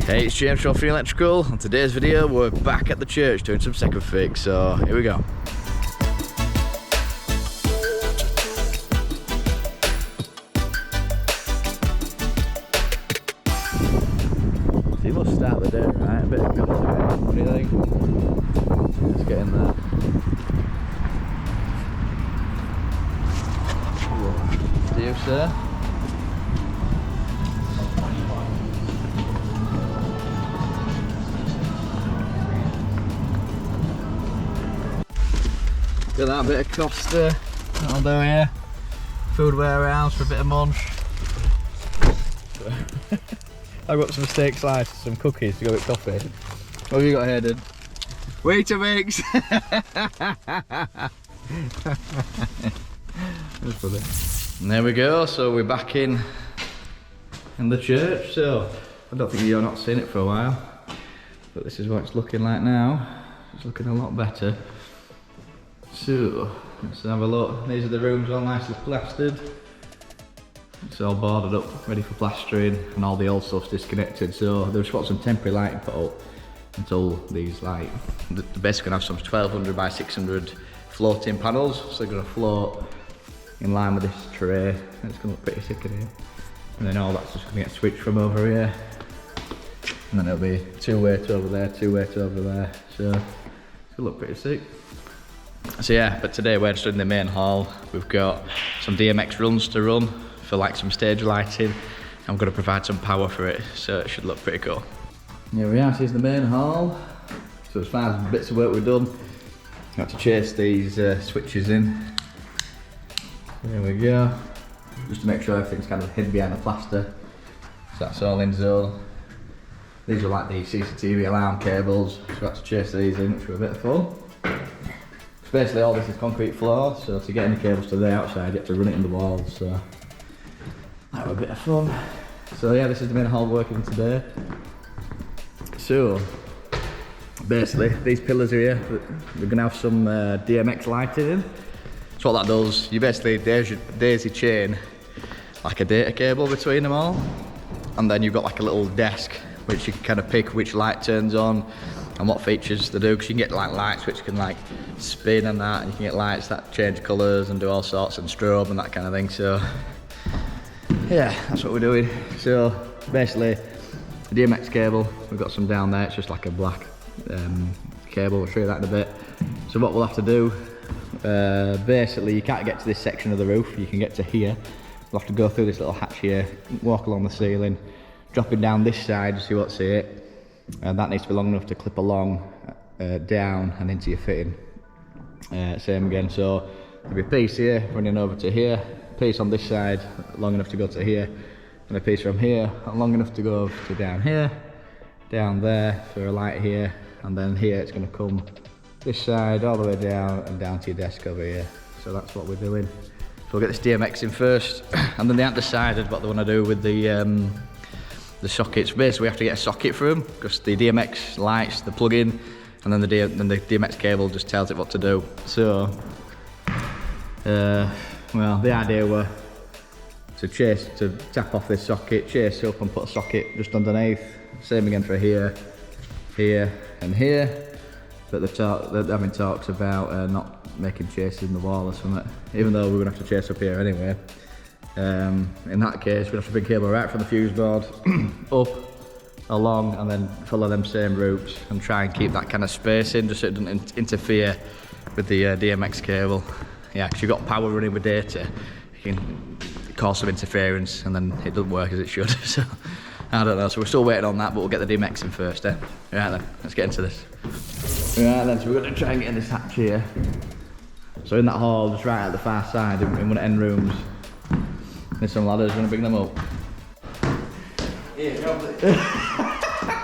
Hey, it's James from Finney Electrical. On today's video, we're back at the church doing some second fix, so here we go. So you must start the day, right? A bit of guns to it. What do you think? Let's get in there. Do you, sir? Got that bit of Costa, that'll do here. Food warehouse for a bit of munch. I've got some steak slices, some cookies to go with coffee. What have you got here, dude? Weetabix! That's funny. And there we go, so we're back in the church. So I don't think you've not seen it for a while, but this is what it's looking like now. It's looking a lot better. So let's have a look. These are the rooms all nicely plastered. It's all boarded up, ready for plastering, and all the old stuff's disconnected. So they've got some temporary lighting put up until these light. They're basically gonna have some 1200 by 600 floating panels, so they're gonna float in line with this tray. And it's gonna look pretty sick in here. And then all that's just gonna get switched from over here, and then it'll be two-way to over there, two-way to over there. So it's gonna look pretty sick. So yeah, but today we're just in the main hall. We've got some DMX runs to run for like some stage lighting. I'm going to provide some power for it, so it should look pretty cool. Here we are, this is the main hall. So as far as bits of work we've done, I had to chase these switches in. There we go. Just to make sure everything's kind of hidden behind the plaster. So that's all in zone. These are like the CCTV alarm cables, so I had to chase these in, which were a bit of fun. Basically all this is concrete floor, so to get any cables to the outside you have to run it in the walls, so that was a bit of fun. So yeah, this is the main hall working today. So basically these pillars are here, we're going to have some DMX lighting in. So what that does, you basically daisy chain like a data cable between them all, and then you've got like a little desk which you can kind of pick which light turns on and what features they do, because you can get like lights which can like spin and that, and you can get lights that change colours and do all sorts, and strobe and that kind of thing. So yeah, that's what we're doing. So basically the DMX cable, we've got some down there, it's just like a black cable. We'll show you that in a bit. So what we'll have to do, basically you can't get to this section of the roof, you can get to here. We'll have to go through this little hatch here, walk along the ceiling, dropping down this side to see what's here. And that needs to be long enough to clip along down and into your fitting. Same again, so there'll be a piece here running over to here, a piece on this side long enough to go to here, and a piece from here long enough to go to down here, down there for a light here, and then here it's going to come this side all the way down and down to your desk over here. So that's what we're doing. So we'll get this DMX in first, and then they haven't decided what they want to do with the sockets. Basically we have to get a socket for them, because the DMX lights, the plug-in, and then the DMX cable just tells it what to do. So well, the idea were to tap off this socket, chase up and put a socket just underneath. Same again for here, here and here, but they're having talks about not making chases in the wall or something, even though we're going to have to chase up here anyway. In that case, we'll have to bring cable right from the fuse board up, along, and then follow them same routes and try and keep that kind of spacing just so it doesn't interfere with the DMX cable. Yeah, because you've got power running with data, you can cause some interference and then it doesn't work as it should. So I don't know, so we're still waiting on that, but we'll get the DMX in first. Right then, let's get into this. Right then, so we're going to try and get in this hatch here. So in that hall, just right at the far side, in one of the end rooms, there's some ladders. You want to bring them up? Yeah,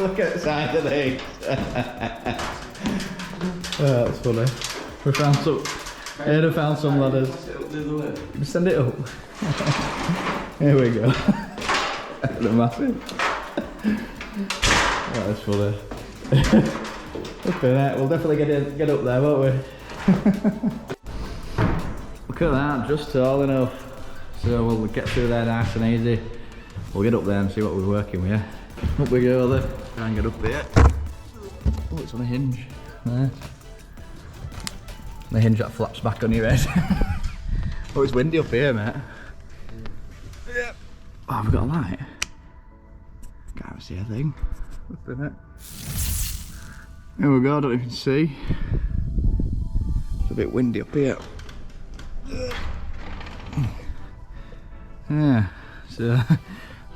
look at the side of these. Oh, that's funny. We found some. I found some ladders. Just send it up. Here we go. They're massive. That's funny. Okay, we'll definitely get up there, won't we? Look at that, just tall enough. So we'll get through there nice and easy. We'll get up there and see what we're working with. Up we go then. Try and get up here. Oh, it's on a hinge. There. The hinge that flaps back on your head. Oh, it's windy up here, mate. Yeah. Oh, we've got a light. Can't see a thing. What's in it? There we go, I don't know if you can see. It's a bit windy up here. Yeah, so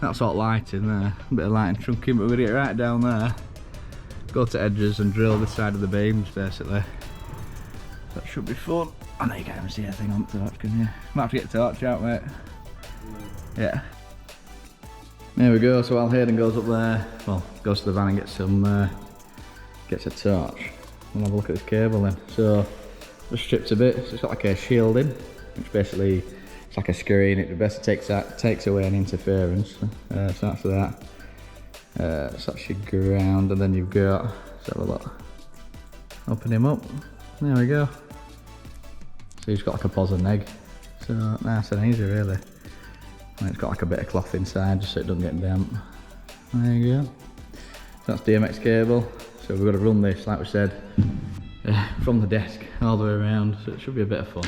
that sort of lighting there. A bit of lighting trunking, but we're gonna get right down there. Go to edges and drill this side of the beams, basically. That should be fun. I know you can't even see anything on the torch, can you? Might have to get the torch out, mate. Yeah. There we go, so while Hayden goes up there, well, goes to the van and gets a torch. We'll have a look at this cable then. So, just stripped a bit, so it's got like a shielding, which basically, it's like a screen, it basically takes away any interference. So that's that. So that's your ground, and then you've got, let's have a look. Open him up, there we go. So he's got like a pos and neg, so nice and easy really. And it's got like a bit of cloth inside just so it doesn't get damp. There you go. So that's DMX cable. So we've got to run this, like we said, from the desk all the way around. So it should be a bit of fun.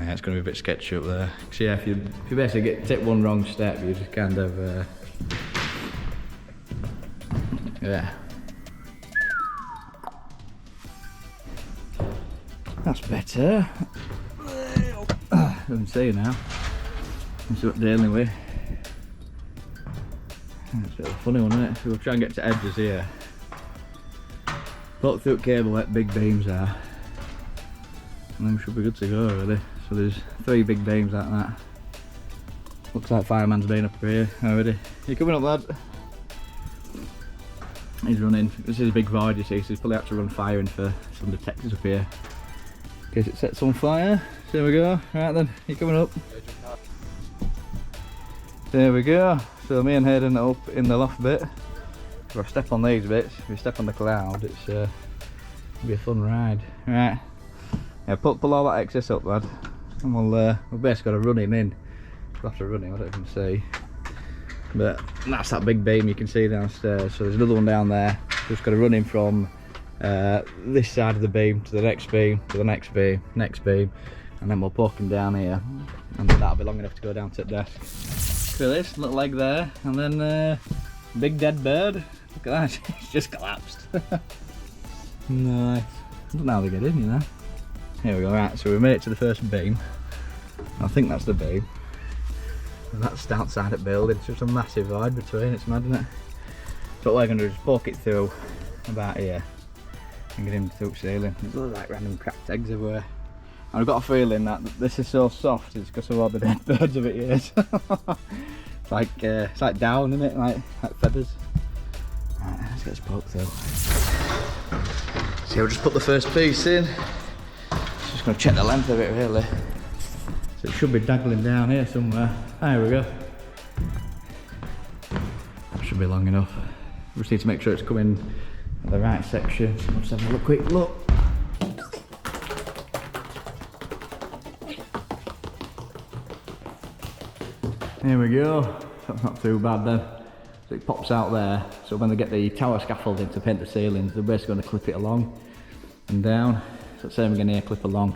Yeah, it's going to be a bit sketchy up there. So yeah, if you basically take one wrong step, you just kind of yeah. That's better. I can see now. That's what we're dealing with. It's a bit of a funny one, isn't it? So we'll try and get to edges here. Poke through the cable where big beams are. And then we should be good to go really. So there's 3 big beams like that. Looks like fireman's been up here already. You coming up, lad? He's running. This is a big void, you see, so he's probably had to run fire in for some detectors up here. In case it sets on fire. So there we go. Right then, you coming up? There we go. So me and Hayden are up in the loft bit. If I step on these bits, if you step on the cloud, it's it'll be a fun ride. Right. Yeah, pull all that excess up, lad. And we'll basically got to run him in. We'll have to run him, I don't even see. But that's that big beam you can see downstairs. So there's another one down there. Just got to run him from this side of the beam to the next beam, to the next beam, and then we'll poke him down here, and then that'll be long enough to go down to the desk. Look at this little leg there, and then big dead bird. Look at that, it's just collapsed. Nice. I don't know how they get in, you know. Here we go. Right, so we made it to the first beam. I think that's the beam. And that's outside the building. It's just a massive void between. It's mad, isn't it? So what we're going to do is poke it through about here and get him through the ceiling. There's like random cracked eggs everywhere. And I've got a feeling that this is so soft, it's because of all the dead birds of it is. It's like down, isn't it? Like feathers. Right, let's get this poked through. So we'll just put the first piece in. Just going to check the length of it really. So it should be dangling down here somewhere. There we go. That should be long enough. We just need to make sure it's coming at the right section. So let's have a quick look. There we go. That's not too bad then. So it pops out there. So when they get the tower scaffolding to paint the ceilings, they're basically going to clip it along and down. So same again here, clip along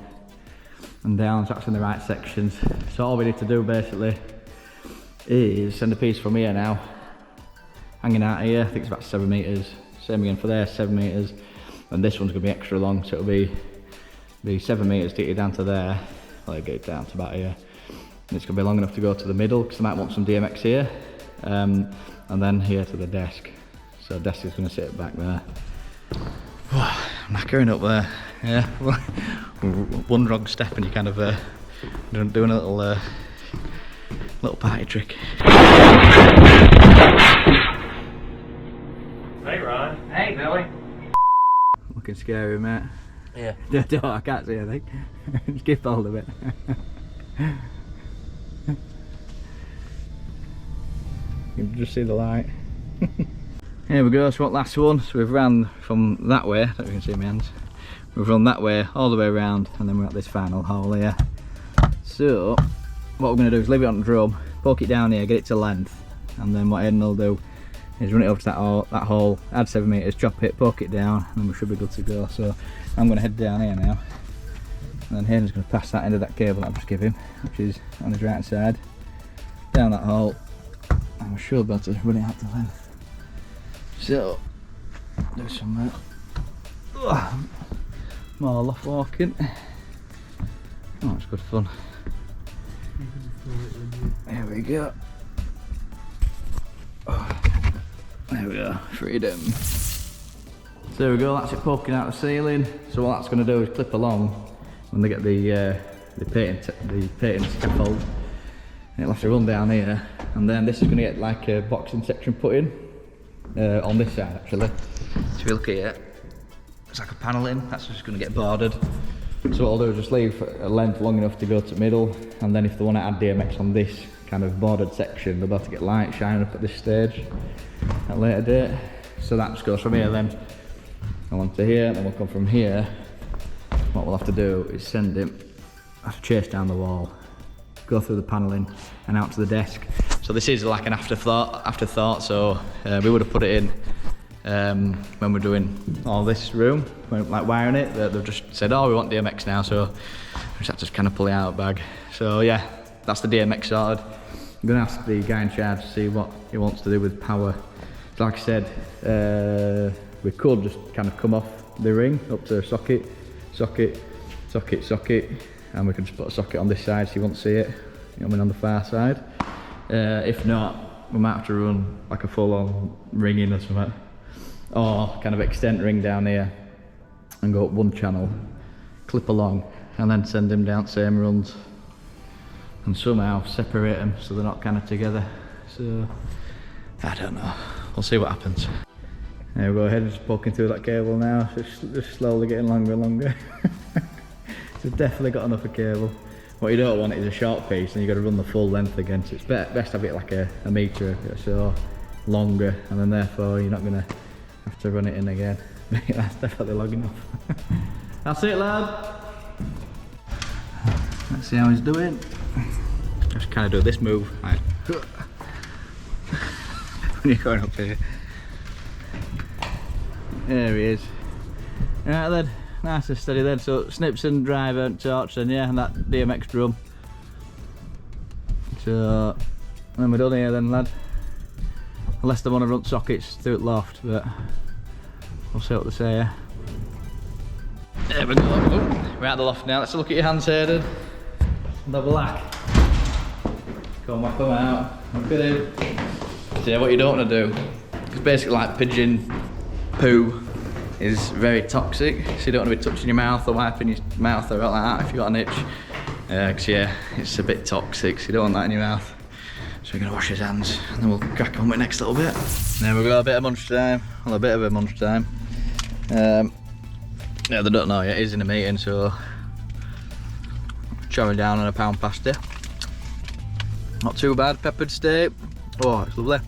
and down, so that's in the right sections. So all we need to do basically is send a piece from here now, hanging out here. I think it's about 7 metres. Same again for there, 7 metres. And this one's going to be extra long, so it'll be 7 metres to get it down to there. I'll get it down to about here. And it's going to be long enough to go to the middle, because I might want some DMX here. And then here to the desk. So the desk is going to sit back there. I'm knackering up there. Yeah, one wrong step and you kind of doing a little party trick. Hey Ron. Hey Billy. Looking scary, mate. Yeah. I can't see anything. Just keep hold of it. You can just see the light. Here we go, so what last one? So we've ran from that way, I don't know if you can see my hands. We've run that way, all the way around, and then we're at this final hole here. So, what we're going to do is leave it on the drum, poke it down here, get it to length, and then what Aidan will do is run it over to that hole, add 7 metres, chop it, poke it down, and we should be good to go. So I'm going to head down here now, and then Hayden's going to pass that end of that cable that I've just given him, which is on his right side, down that hole, and we should be able to run it out to length. So, do some more loft walking. Oh, it's good fun. There we go. There we go, freedom. So there we go, that's it poking out the ceiling. So what that's going to do is clip along when they get the painting scaffold. And it'll have to run down here, and then this is going to get like a boxing section put in on this side actually. So if you look here, it's like a panelling, that's just going to get bordered. So what I'll do is just leave a length long enough to go to the middle, and then if they want to add DMX on this kind of bordered section, they'll be able to get light shining up at this stage at a later date. So that just goes from here then along to here, and then we'll come from here. What we'll have to do is send him, have to chase down the wall, go through the panelling and out to the desk. So this is like an afterthought, so we would have put it in when we're doing all this room, like wiring it. They've just said, oh, we want DMX now, so we just have to kind of pull it out of the bag. So yeah, that's the DMX sorted. I'm going to ask the guy in charge to see what he wants to do with power. So like I said, we could just kind of come off the ring up to socket, socket, socket, socket, and we can just put a socket on this side so you won't see it, you know what I mean, on the far side. If not, we might have to run like a full-on ring in or something, or kind of extend ring down here and go up one channel, clip along, and then send them down same runs, and somehow separate them so they're not kind of together. So I don't know, we'll see what happens. There we go, ahead, just poking through that cable now, just slowly getting longer and longer. So definitely got enough of cable. What you don't want is a short piece and you've got to run the full length again, so it's best to have it like a metre or so longer, and then therefore you're not going to have to run it in again. That's definitely long enough. That's it, lad. Let's see how he's doing. Just kind of do this move. Right. When you're going up here. There he is. Right then, nice and steady then. So snips and driver and torch then, yeah, and that DMX drum. So then we're done here then, lad. Unless they want to run sockets through the loft, but we'll see what they say, yeah. There we go. Oh, we're at the loft now. Let's look at your hands, Hayden. They're black. Go and whack them out. Look at him. So yeah, what you don't want to do, it's basically like pigeon poo is very toxic, so you don't want to be touching your mouth or wiping your mouth or like that if you've got an itch. Because yeah, it's a bit toxic, so you don't want that in your mouth. So we're going to wash his hands and then we'll crack on with the next little bit. There we go, a bit of munch time. Well, a bit of a munch time. Yeah, they don't know yet, he's in a meeting, so chowing down on a pound pasty. Not too bad, peppered steak. Oh, it's lovely.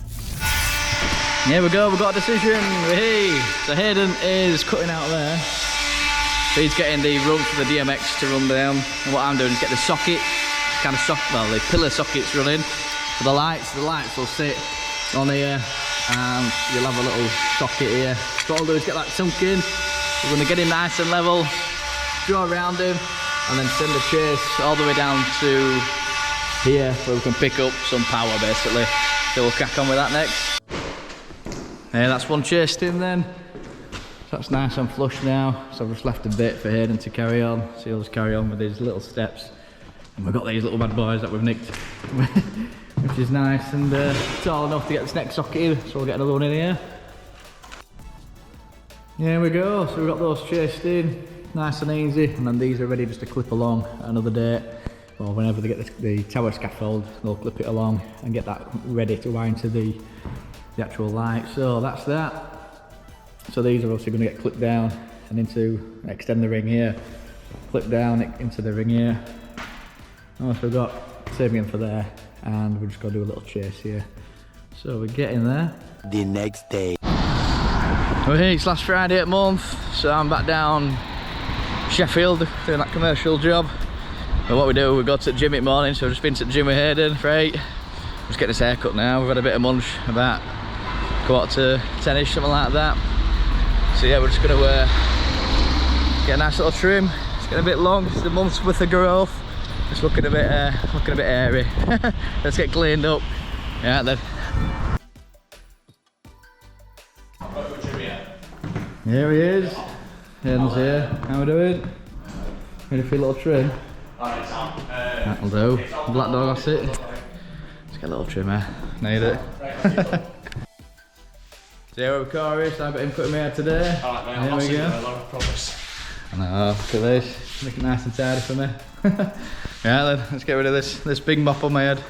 Here we go, we've got a decision. Hey! So Hayden is cutting out there. So he's getting the run for the DMX to run down. And what I'm doing is get the socket, kind of well, the pillar sockets running. For the lights will sit on here and you'll have a little socket here. So what I'll do is get that sunk in. We're going to get him nice and level, draw around him, and then send the chase all the way down to here where we can pick up some power basically. So we'll crack on with that next. Yeah, that's one chased in then. So that's nice and flush now. So I've just left a bit for Hayden to carry on. So he'll just carry on with these little steps. And we've got these little bad boys that we've nicked, which is nice, and tall enough to get this next socket in. So we'll get another one in here. Here we go, so we've got those chased in, nice and easy, and then these are ready just to clip along another day, or whenever they get the tower scaffold, they'll clip it along and get that ready to wire into the actual light. So that's that. So these are obviously going to get clipped down and extend the ring here, clip down into the ring here. Oh, so we've got saving for there, and we're just going to do a little chase here. So we're getting there. The next day. Well, hey, it's last Friday at month, so I'm back down Sheffield doing that commercial job. And what we do, we go to the gym in the morning, so I've just been to the gym with Hayden for 8. Just getting his haircut now. We've had a bit of munch about a 10ish, something like that. So yeah, we're just going to get a nice little trim. It's getting a bit long, it's a month's worth of growth. It's looking a bit airy. Let's get cleaned up. Yeah then. Here he is. Hayden's here. How we doing? Ready for a little trim? That'll do. Black dog, that's it. Let's get a little trim here. Need it. So here with Corey, so I've got him cutting my hair today. Alright mate, I'm here we go. I promise. I know, look at this. Make it nice and tidy for me. Yeah then, let's get rid of this big mop on my head.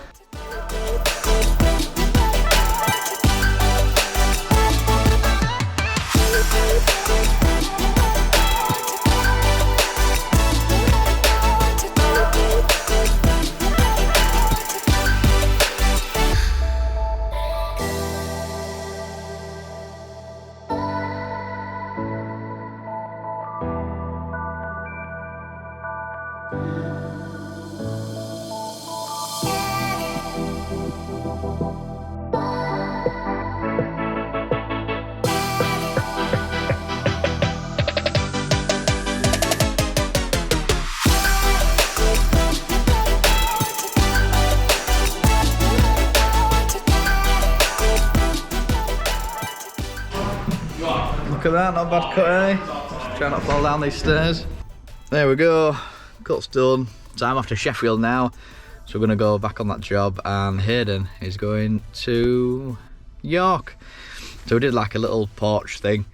Look at that, not bad cut, eh? Try not to fall down these stairs. There we go, cut's done. Time off to Sheffield now. So we're gonna go back on that job, and Hayden is going to York. So we did like a little porch thing,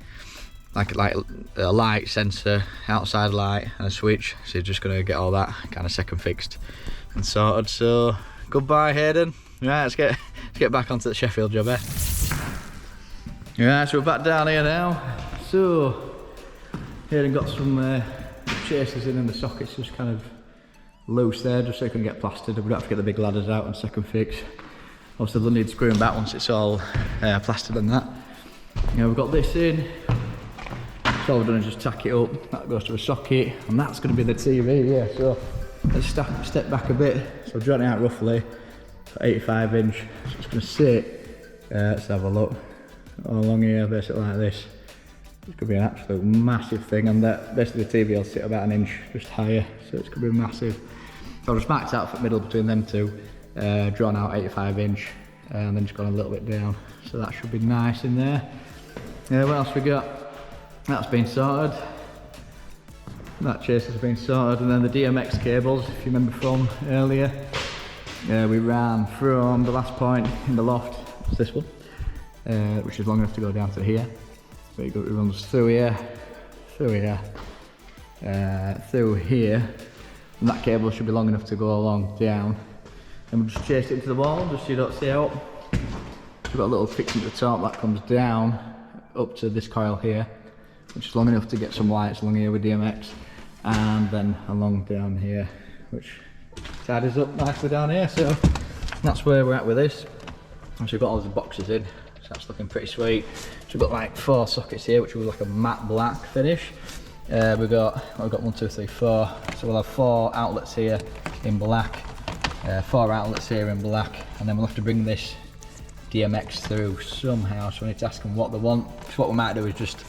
like a light sensor, outside light and a switch. So he's just gonna get all that kind of second fixed and sorted. So goodbye Hayden. Right, let's get back onto the Sheffield job, eh? Yeah, so we're back down here now. So, Hayden got some chasers in and the sockets just kind of loose there, just so it can get plastered. We don't have to get the big ladders out and second fix. Obviously they'll need screwing back once it's all plastered and that. Yeah, we've got this in. So all we've done is just tack it up. That goes to a socket, and that's going to be the TV, yeah. So, let's step back a bit. So I've drawn it out roughly, 85 inch. So it's going to sit, let's have a look. All along here, basically like this. It's going to be an absolute massive thing, and that basically the TV will sit about an inch just higher, so it's going to be massive. So I've just marked out for the middle between them two, drawn out 85 inch, and then just gone a little bit down. So that should be nice in there. Yeah, what else we got? That's been sorted. That chaser's been sorted, and then the DMX cables, if you remember from earlier, we ran from the last point in the loft, it's this one. Which is long enough to go down to here. But it runs through here, through here, through here, and that cable should be long enough to go along down. And we'll just chase it into the wall, just so you don't see out. We've got a little fixing at the top that comes down up to this coil here, which is long enough to get some lights along here with DMX, and then along down here, which tidies up nicely down here. So that's where we're at with this. So we've got all the boxes in. That's looking pretty sweet. So we've got like 4 sockets here, which will be like a matte black finish. We've got 1, 2, 3, 4. So we'll have 4 outlets here in black, 4 outlets here in black, and then we'll have to bring this DMX through somehow. So we need to ask them what they want. So what we might do is just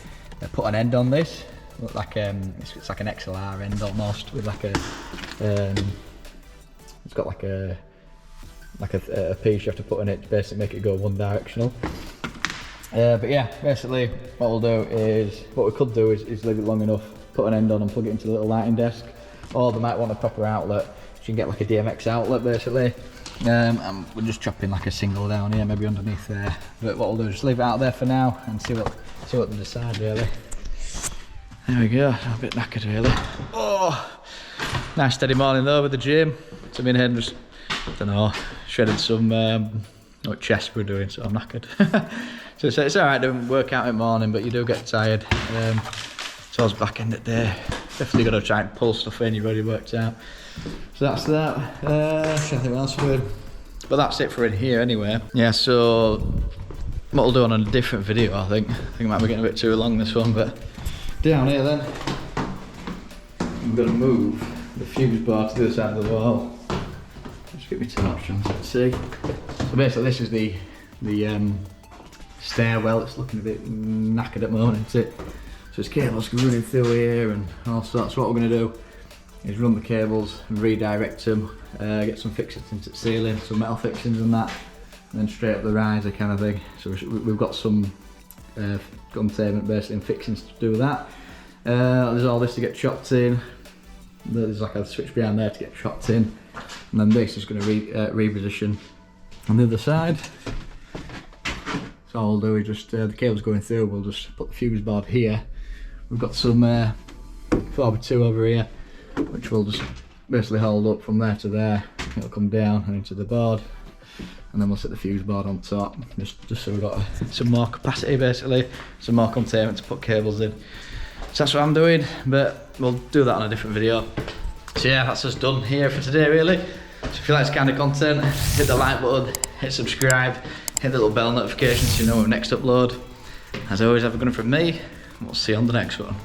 put an end on this, look like it's like an XLR end almost, with like a it's got like a piece you have to put in it to basically make it go one directional. But yeah, basically what we could do is leave it long enough, put an end on and plug it into the little lighting desk, or they might want a proper outlet, so you can get like a DMX outlet basically. And we're just chopping like a single down here, maybe underneath there. But what we'll do is just leave it out there for now and see what they decide really. There we go, I'm a bit knackered really. Oh, nice steady morning though with the gym. So me and Hayden just, I don't know, shredded some chest we're doing, so I'm knackered. So it's alright doing workout in the morning, but you do get tired. Towards the back end of the day, definitely got to try and pull stuff in you've already worked out. So that's that. I think what else we're doing. But that's it for in here anyway. Yeah, so what we'll do on a different video, I think it might be getting a bit too long this one, but down here then, I'm going to move the fuse bar to the other side of the wall. Just give me too much chance to see. So basically this is the stairwell. It's looking a bit knackered at the moment, isn't it? So there's cables running through here and all sorts. What we're going to do is run the cables and redirect them, get some fixings into the ceiling, some metal fixings and that, and then straight up the riser kind of thing. So we've got some containment basically and fixings to do that. There's all this to get chopped in. There's like a switch behind there to get chopped in, and then this is going to reposition on the other side. So all we'll do is just, the cable's going through, we'll just put the fuse board here. We've got some 4x2 over here, which will just basically hold up from there to there. It'll come down and into the board, and then we'll set the fuse board on top, just so we've got some more capacity basically, some more containment to put cables in. So that's what I'm doing, but we'll do that on a different video. So yeah, that's us done here for today really. So if you like this kind of content, hit the like button, hit subscribe, hit the little bell notification so you know when next upload. As always, have a good one from me, and we'll see you on the next one.